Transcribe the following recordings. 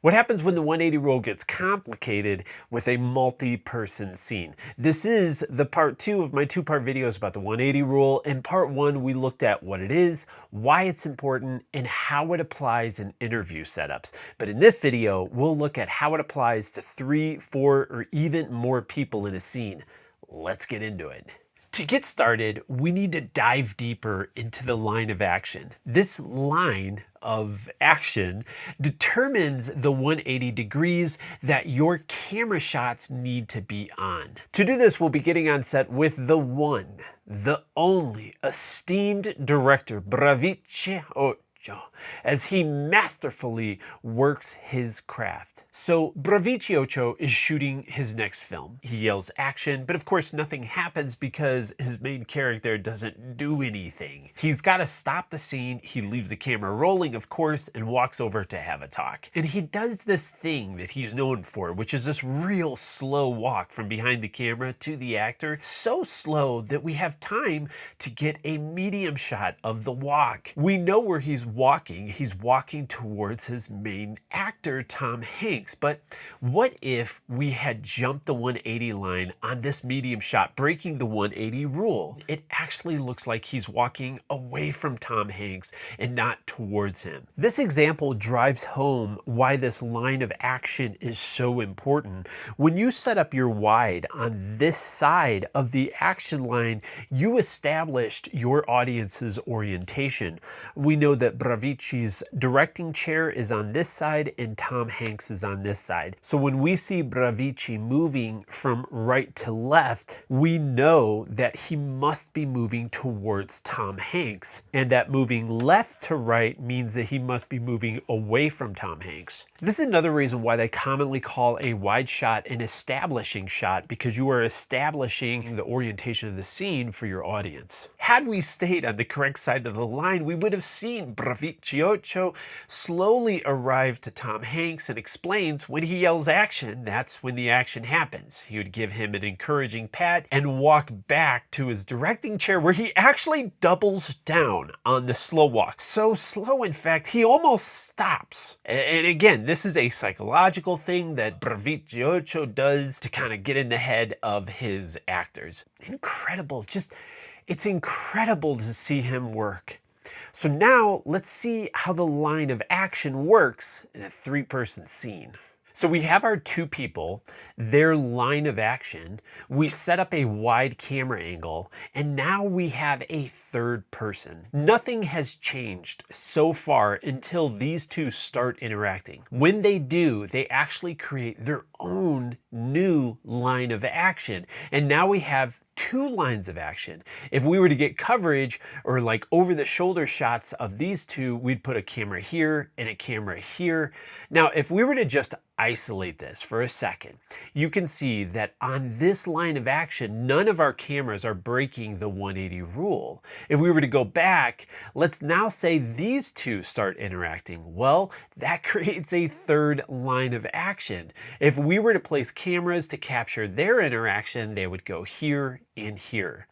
What happens when the 180 rule gets complicated with a multi-person scene? This is the part 2 of my 2-part videos about the 180 rule. In part 1, we looked at what it is, why it's important, and how it applies in interview setups. But in this video, we'll look at how it applies to 3, 4, or even more people in a scene. Let's get into it. To get started, we need to dive deeper into the line of action. This line of action determines the 180 degrees that your camera shots need to be on. To do this, we'll be getting on set with the one, the only esteemed director, Bravici Ocho, as he masterfully works his craft. So Bravici Ocho is shooting his next film. He yells action, but of course nothing happens because his main character doesn't do anything. He's got to stop the scene. He leaves the camera rolling, of course, and walks over to have a talk. And he does this thing that he's known for, which is this real slow walk from behind the camera to the actor. So slow that we have time to get a medium shot of the walk. We know where he's walking. He's walking towards his main actor, Tom Hanks. But what if we had jumped the 180 line on this medium shot, breaking the 180 rule? It actually looks like he's walking away from Tom Hanks and not towards him. This example drives home why this line of action is so important. When you set up your wide on this side of the action line, you established your audience's orientation. We know that Bravici's directing chair is on this side and Tom Hanks is on this side. So when we see Bravici moving from right to left, we know that he must be moving towards Tom Hanks. And that moving left to right means that he must be moving away from Tom Hanks. This is another reason why they commonly call a wide shot an establishing shot, because you are establishing the orientation of the scene for your audience. Had we stayed on the correct side of the line, we would have seen Bravici Ocho slowly arrive to Tom Hanks and explains when he yells action, that's when the action happens. He would give him an encouraging pat and walk back to his directing chair, where he actually doubles down on the slow walk. So slow, in fact, he almost stops. And again, this is a psychological thing that Bravici Ocho does to kind of get in the head of his actors. Incredible. It's incredible to see him work. So now let's see how the line of action works in a 3-person scene. So we have our 2 people, their line of action, we set up a wide camera angle, and now we have a 3rd person. Nothing has changed so far until these 2 start interacting. When they do, they actually create their own new line of action. And now we have 2 lines of action. If we were to get coverage or like over the shoulder shots of these 2, we'd put a camera here and a camera here. Now, if we were to just isolate this for a second, you can see that on this line of action, none of our cameras are breaking the 180 rule. If we were to go back, let's now say these 2 start interacting. Well, that creates a 3rd line of action. If we were to place cameras to capture their interaction, they would go here and here.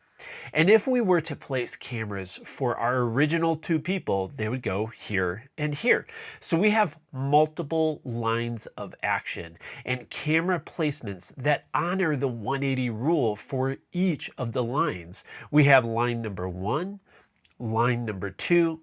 And if we were to place cameras for our original 2 people, they would go here and here. So we have multiple lines of action and camera placements that honor the 180 rule for each of the lines. We have line number 1, line number 2,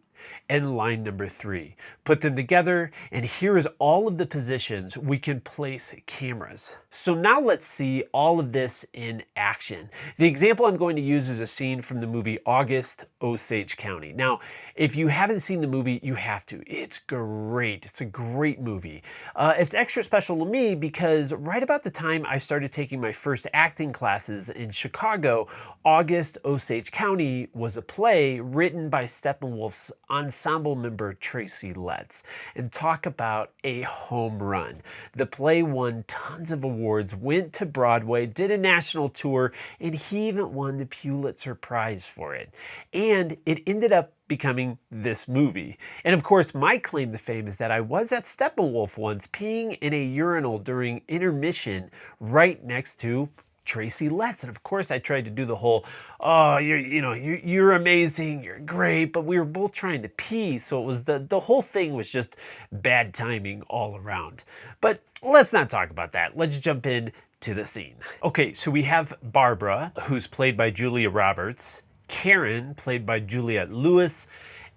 and line number 3. Put them together, and here is all of the positions we can place cameras. So now let's see all of this in action. The example I'm going to use is a scene from the movie August, Osage County. Now, if you haven't seen the movie, you have to. It's great. It's a great movie. It's extra special to me because right about the time I started taking my first acting classes in Chicago, August, Osage County was a play written by Steppenwolf's ensemble member Tracy Letts. And talk about a home run. The play won tons of awards, went to Broadway, did a national tour, and he even won the Pulitzer Prize for it. And it ended up becoming this movie. And of course, my claim to fame is that I was at Steppenwolf once peeing in a urinal during intermission right next to Tracy Letts. And of course I tried to do the whole, oh, you're amazing, you're great, but we were both trying to pee. So it was the whole thing was just bad timing all around. But let's not talk about that. Let's jump in to the scene. Okay, so we have Barbara, who's played by Julia Roberts, Karen, played by Juliette Lewis,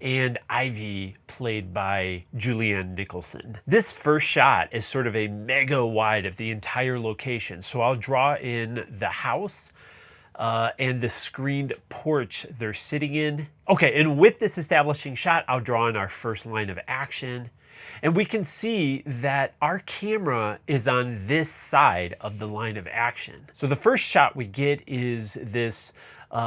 and Ivy, played by Julianne Nicholson. This first shot is sort of a mega wide of the entire location. So I'll draw in the house and the screened porch they're sitting in. Okay, and with this establishing shot, I'll draw in our first line of action. And we can see that our camera is on this side of the line of action. So the first shot we get is this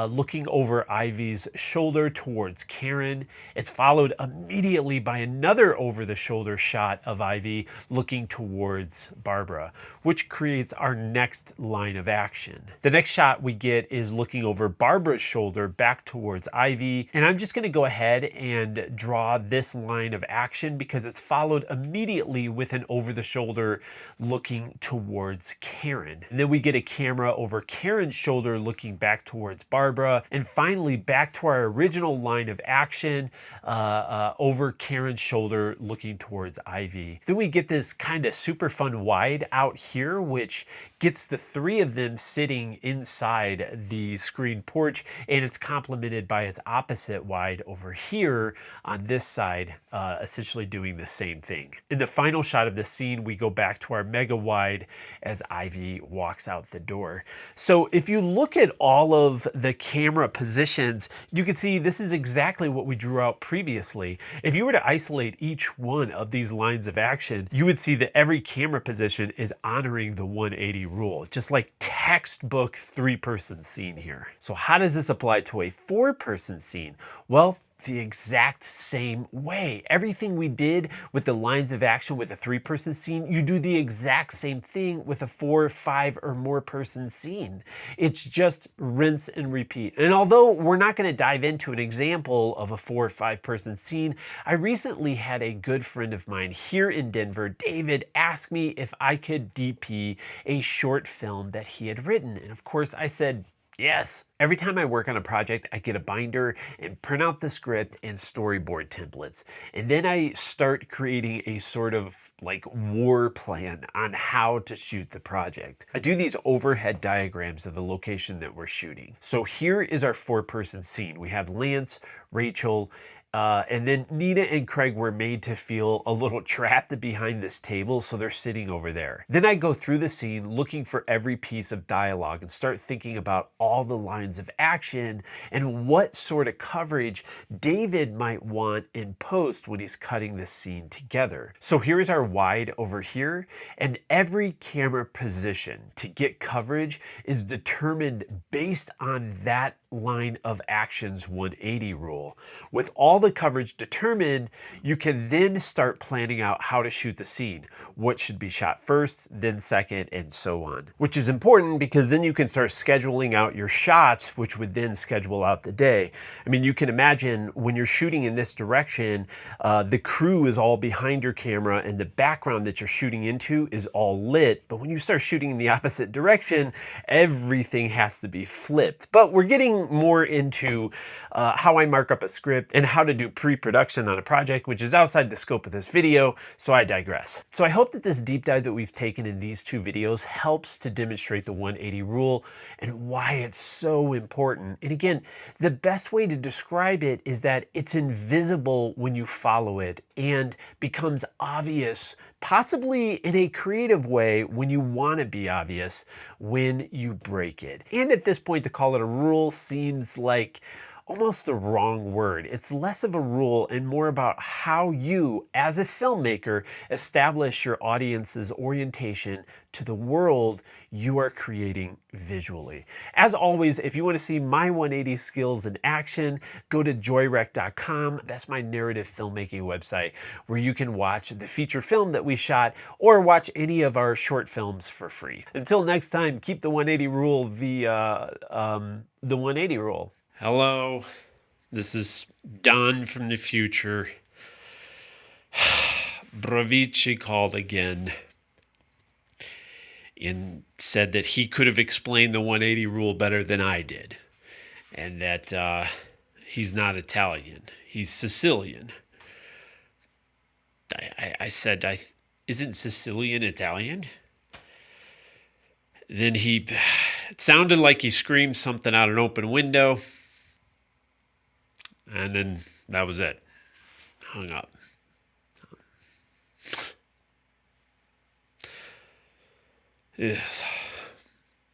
looking over Ivy's shoulder towards Karen. It's followed immediately by another over-the-shoulder shot of Ivy looking towards Barbara, which creates our next line of action. The next shot we get is looking over Barbara's shoulder back towards Ivy, and I'm just going to go ahead and draw this line of action because it's followed immediately with an over-the-shoulder looking towards Karen. And then we get a camera over Karen's shoulder looking back towards Barbara, and finally back to our original line of action over Karen's shoulder looking towards Ivy. Then we get this kind of super fun wide out here, which gets the three of them sitting inside the screen porch, and it's complemented by its opposite wide over here on this side, essentially doing the same thing. In the final shot of the scene, we go back to our mega wide as Ivy walks out the door. So if you look at all of the camera positions, you can see this is exactly what we drew out previously. If you were to isolate each one of these lines of action, you would see that every camera position is honoring the 180 rule, just like textbook 3-person scene here. So how does this apply to a 4-person scene? Well, the exact same way. Everything we did with the lines of action with a 3-person scene, you do the exact same thing with a 4, 5, or more person scene. It's just rinse and repeat. And although we're not going to dive into an example of a 4 or 5-person scene, I recently had a good friend of mine here in Denver, David, ask me if I could DP a short film that he had written. And of course I said, yes. Every time I work on a project, I get a binder and print out the script and storyboard templates. And then I start creating a sort of like war plan on how to shoot the project. I do these overhead diagrams of the location that we're shooting. So here is our 4-person scene. We have Lance, Rachel, and then Nina and Craig were made to feel a little trapped behind this table, so they're sitting over there. Then I go through the scene looking for every piece of dialogue and start thinking about all the lines of action and what sort of coverage David might want in post when he's cutting this scene together. So here's our wide over here, and every camera position to get coverage is determined based on that line of action's 180 rule. With all the coverage determined, you can then start planning out how to shoot the scene, what should be shot first, then second, and so on. Which is important because then you can start scheduling out your shots, which would then schedule out the day. I mean, you can imagine when you're shooting in this direction, the crew is all behind your camera and the background that you're shooting into is all lit. But when you start shooting in the opposite direction, everything has to be flipped. But we're getting more into how I mark up a script and how to do pre-production on a project, which is outside the scope of this video, so I digress. So I hope that this deep dive that we've taken in these 2 videos helps to demonstrate the 180 rule and why it's so important. And again, the best way to describe it is that it's invisible when you follow it and becomes obvious, possibly in a creative way when you want to be obvious when you break it. And at this point, to call it a rule seems like almost the wrong word. It's less of a rule and more about how you, as a filmmaker, establish your audience's orientation to the world you are creating visually. As always, if you want to see my 180 skills in action, go to joyrec.com. That's my narrative filmmaking website where you can watch the feature film that we shot or watch any of our short films for free. Until next time, keep the 180 rule the 180 rule. Hello, this is Don from the future. Bravici called again. and said that he could have explained the 180 rule better than I did, and that he's not Italian, he's Sicilian. I said, isn't Sicilian Italian? Then it sounded like he screamed something out an open window, and then that was it. Hung up. Yes.